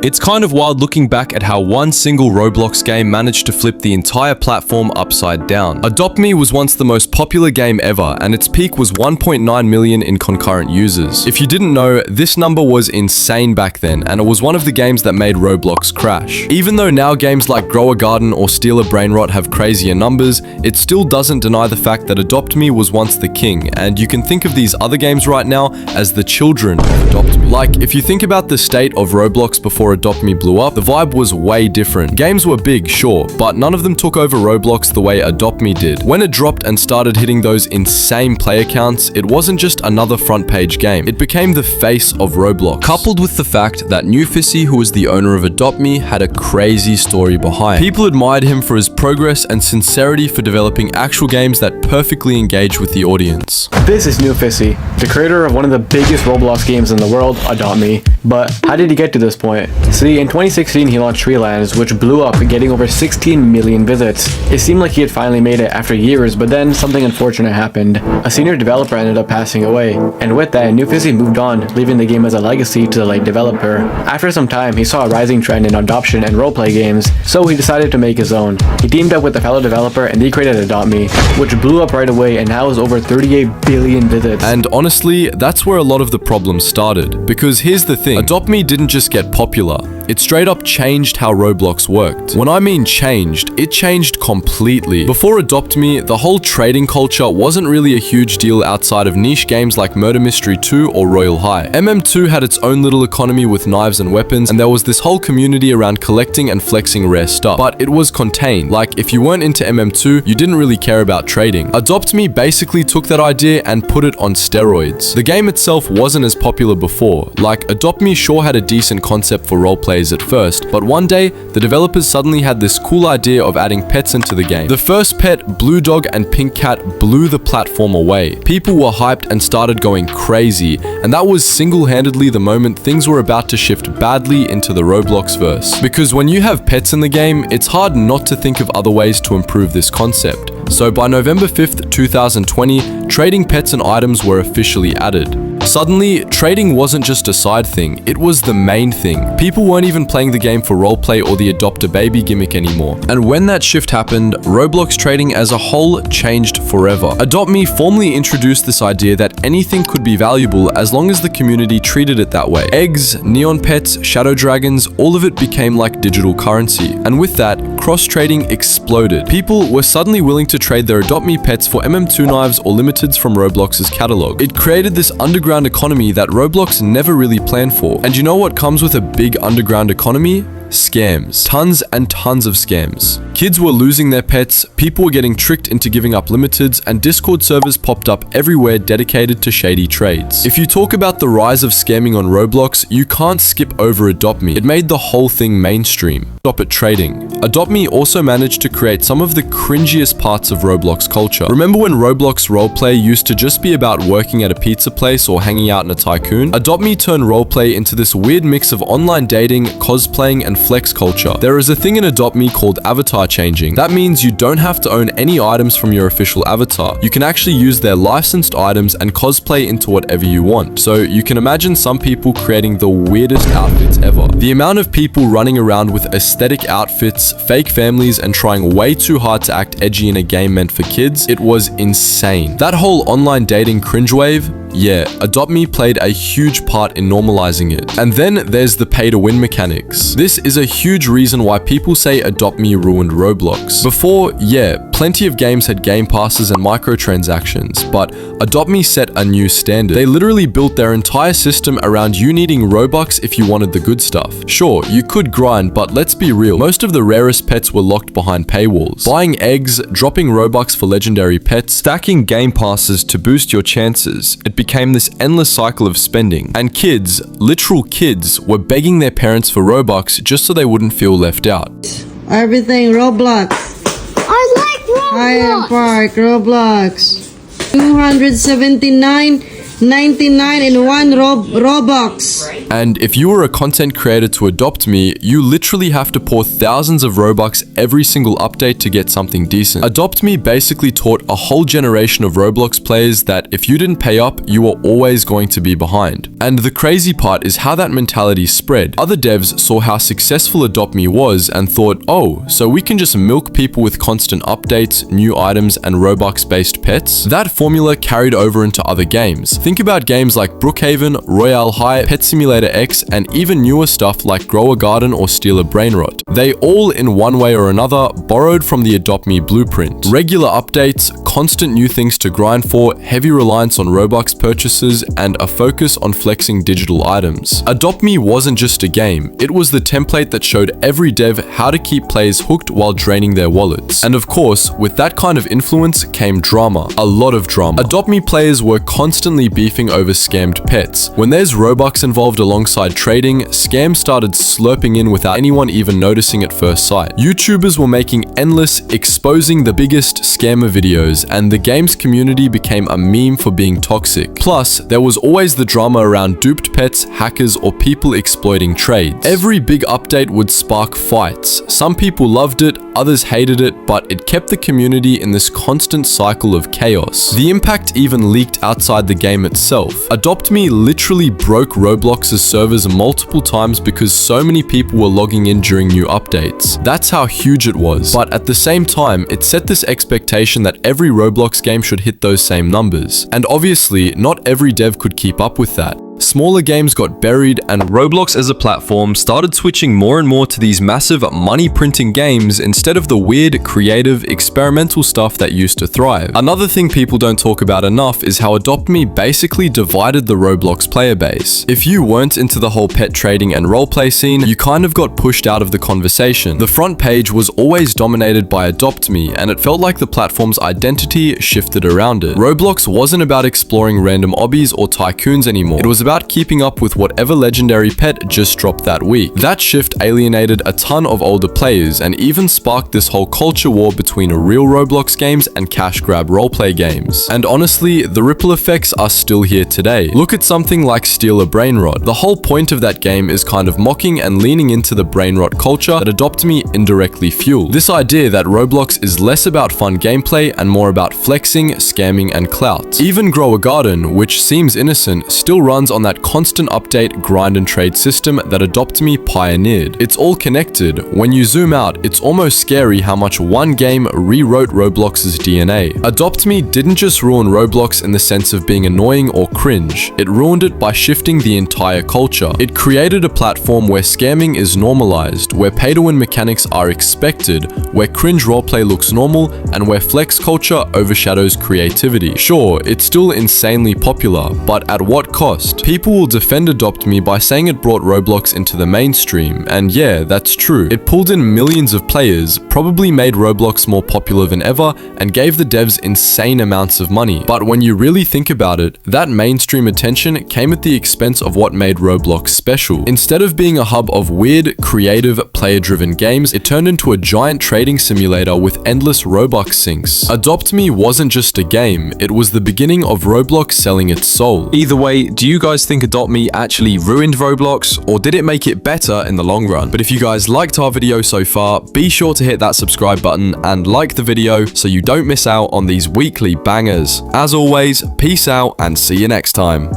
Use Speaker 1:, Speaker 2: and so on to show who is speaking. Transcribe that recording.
Speaker 1: It's kind of wild looking back at how one single Roblox game managed to flip the entire platform upside down. Adopt Me was once the most popular game ever, and its peak was 1.9 million in concurrent users. If you didn't know, this number was insane back then, and it was one of the games that made Roblox crash. Even though now games like Grow a Garden or Steal a Brainrot have crazier numbers, it still doesn't deny the fact that Adopt Me was once the king, and you can think of these other games right now as the children of Adopt Me. Like, if you think about the state of Roblox before Adopt Me blew up, the vibe was way different. Games were big, sure, but none of them took over Roblox the way Adopt Me did. When it dropped and started hitting those insane player counts, it wasn't just another front page game. It became the face of Roblox. Coupled with the fact that NewFissy, who was the owner of Adopt Me, had a crazy story behind. People admired him for his progress and sincerity for developing actual games that perfectly engage with the audience.
Speaker 2: This is NewFissy, the creator of one of the biggest Roblox games in the world, Adopt Me. But how did he get to this point? See, in 2016 he launched Treelands, which blew up, getting over 16 million visits. It seemed like he had finally made it after years, but then something unfortunate happened. A senior developer ended up passing away, and with that, NewFissy moved on, leaving the game as a legacy to the late developer. After some time, he saw a rising trend in adoption and roleplay games, so he decided to make his own. He teamed up with a fellow developer and they created Adopt Me, which blew up right away and now has over 38 billion visits.
Speaker 1: And honestly, that's where a lot of the problems started. Because here's the thing, Adopt Me didn't just get popular, it straight up changed how Roblox worked. When I mean changed, it changed completely. Before Adopt Me, the whole trading culture wasn't really a huge deal outside of niche games like Murder Mystery 2 or Royal High. MM2 had its own little economy with knives and weapons, and there was this whole community around collecting and flexing rare stuff. But it was contained. Like, if you weren't into MM2, you didn't really care about trading. Adopt Me basically took that idea and put it on steroids. The game itself wasn't as popular before. Like, Adopt Me sure had a decent concept for roleplayers at first, but one day, the developers suddenly had this cool idea of adding pets into the game. The first pet, Blue Dog and Pink Cat, blew the platform away. People were hyped and started going crazy, and that was single-handedly the moment things were about to shift badly into the Roblox verse. Because when you have pets in the game, it's hard not to think of other ways to improve this concept. So by November 5th, 2020, trading pets and items were officially added. Suddenly, trading wasn't just a side thing, it was the main thing. People weren't even playing the game for roleplay or the adopt a baby gimmick anymore. And when that shift happened, Roblox trading as a whole changed forever. Adopt Me formally introduced this idea that anything could be valuable as long as the community treated it that way. Eggs, neon pets, shadow dragons, all of it became like digital currency. And with that, cross-trading exploded. People were suddenly willing to trade their Adopt Me pets for MM2 knives or limiteds from Roblox's catalog. It created this underground economy that Roblox never really planned for. And you know what comes with a big underground economy? Scams. Tons and tons of scams. Kids were losing their pets, people were getting tricked into giving up limiteds, and Discord servers popped up everywhere dedicated to shady trades. If you talk about the rise of scamming on Roblox, you can't skip over Adopt Me. It made the whole thing mainstream. Stop at trading. Adopt Me also managed to create some of the cringiest parts of Roblox culture. Remember when Roblox roleplay used to just be about working at a pizza place or hanging out in a tycoon? Adopt Me turned roleplay into this weird mix of online dating, cosplaying, and flex culture. There is a thing in Adopt Me called avatar changing. That means you don't have to own any items from your official avatar. You can actually use their licensed items and cosplay into whatever you want. So you can imagine some people creating the weirdest outfits ever. The amount of people running around with aesthetic outfits, fake families, and trying way too hard to act edgy in a game meant for kids, it was insane. That whole online dating cringe wave, yeah, Adopt Me played a huge part in normalizing it. And then there's the pay-to-win mechanics. This is a huge reason why people say Adopt Me ruined Roblox. Before, yeah, plenty of games had game passes and microtransactions, but Adopt Me set a new standard. They literally built their entire system around you needing Robux if you wanted the good stuff. Sure, you could grind, but let's be real, most of the rarest pets were locked behind paywalls. Buying eggs, dropping Robux for legendary pets, stacking game passes to boost your chances, it became this endless cycle of spending. And kids, literal kids, were begging their parents for Robux just so they wouldn't feel left out.
Speaker 3: Everything Roblox.
Speaker 4: I like Roblox.
Speaker 3: Iron Park Roblox. 279 99 in one Robux.
Speaker 1: And if you were a content creator to adopt me, you literally have to pour thousands of Robux every single update to get something decent. Adopt me basically taught a whole generation of Roblox players that if you didn't pay up, you were always going to be behind. And the crazy part is how that mentality spread. Other devs saw how successful Adopt Me was and thought, oh, so we can just milk people with constant updates, new items, and Robux-based pets? That formula carried over into other games. Think about games like Brookhaven, Royale High, Pet Simulator X, and even newer stuff like Grow a Garden or Steal a Brainrot. They all, in one way or another, borrowed from the Adopt Me blueprint. Regular updates, constant new things to grind for, heavy reliance on Robux purchases, and a focus on flexing digital items. Adopt Me wasn't just a game, it was the template that showed every dev how to keep players hooked while draining their wallets. And of course, with that kind of influence came drama. A lot of drama. Adopt Me players were constantly beefing over scammed pets. When there's Robux involved alongside trading, scams started slurping in without anyone even noticing at first sight. YouTubers were making endless, exposing the biggest scammer videos, and the game's community became a meme for being toxic. Plus, there was always the drama around duped pets, hackers, or people exploiting trades. Every big update would spark fights. Some people loved it, others hated it, but it kept the community in this constant cycle of chaos. The impact even leaked outside the game itself. Adopt Me literally broke Roblox's servers multiple times because so many people were logging in during new updates. That's how huge it was. But at the same time, it set this expectation that every Roblox game should hit those same numbers. And obviously, not every dev could keep up with that. Smaller games got buried, and Roblox as a platform started switching more and more to these massive money-printing games instead of the weird, creative, experimental stuff that used to thrive. Another thing people don't talk about enough is how Adopt Me basically divided the Roblox player base. If you weren't into the whole pet trading and roleplay scene, you kind of got pushed out of the conversation. The front page was always dominated by Adopt Me, and it felt like the platform's identity shifted around it. Roblox wasn't about exploring random obbies or tycoons anymore. It was about keeping up with whatever legendary pet just dropped that week. That shift alienated a ton of older players and even sparked this whole culture war between real Roblox games and cash grab roleplay games. And honestly, the ripple effects are still here today. Look at something like Steal a Brainrot. The whole point of that game is kind of mocking and leaning into the brainrot culture that Adopt Me indirectly fueled. This idea that Roblox is less about fun gameplay and more about flexing, scamming, and clout. Even Grow a Garden, which seems innocent, still runs on that constant update, grind and trade system that Adopt Me pioneered. It's all connected. When you zoom out, it's almost scary how much one game rewrote Roblox's DNA. Adopt Me didn't just ruin Roblox in the sense of being annoying or cringe. It ruined it by shifting the entire culture. It created a platform where scamming is normalized, where pay-to-win mechanics are expected, where cringe roleplay looks normal, and where flex culture overshadows creativity. Sure, it's still insanely popular, but at what cost? People will defend Adopt Me by saying it brought Roblox into the mainstream, and yeah, that's true. It pulled in millions of players, probably made Roblox more popular than ever, and gave the devs insane amounts of money. But when you really think about it, that mainstream attention came at the expense of what made Roblox special. Instead of being a hub of weird, creative, player-driven games, it turned into a giant trading simulator with endless Robux sinks. Adopt Me wasn't just a game, it was the beginning of Roblox selling its soul.
Speaker 4: Either way, do you guys think Adopt Me actually ruined Roblox, or did it make it better in the long run? But if you guys liked our video so far, be sure to hit that subscribe button and like the video so you don't miss out on these weekly bangers. As always, peace out and see you next time.